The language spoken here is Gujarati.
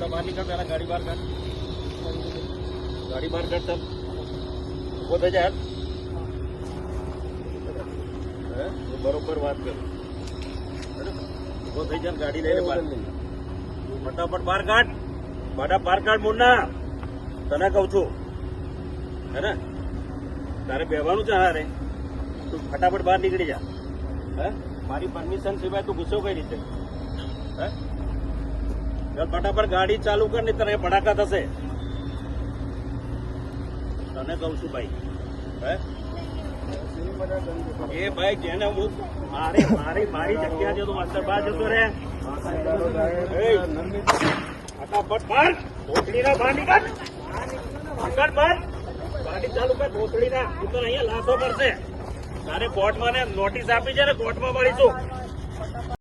બહાર નીકળ પેલા ગાડી બહાર કાઢ ચાલ ઉભો થઈ જાય બરોબર વાત કરું ઉભો થઈ જાય ગાડી લઈને બહાર ફટાફટ બહાર કાઢ બહાર કાઢ મુન્ના તને કઉ છું હે ને તારે બેવાનું છે હારે તું ફટાફટ બહાર નીકળી જા હે મારી પરમિશન સિવાય તું ગુસ્સો કઈ રીતે હે ચાલ ફટાફટ ગાડી ચાલુ કર ને તને ભડાકા થશે તને કઉ છું ભાઈ હે એ ભાઈ જેને હું મારી જગ્યા છે તું માસ્ટર બહાર જતો રે ફટાફટ બહાર ભોસડીના બહાર નીકળ બહાર ગાડી ચાલુ કર ભોસડીના તું તો અહીંયા લાશો પડશે તારે કોર્ટમાં ને નોટિસ આપી છે ને કોર્ટમાં મળીશું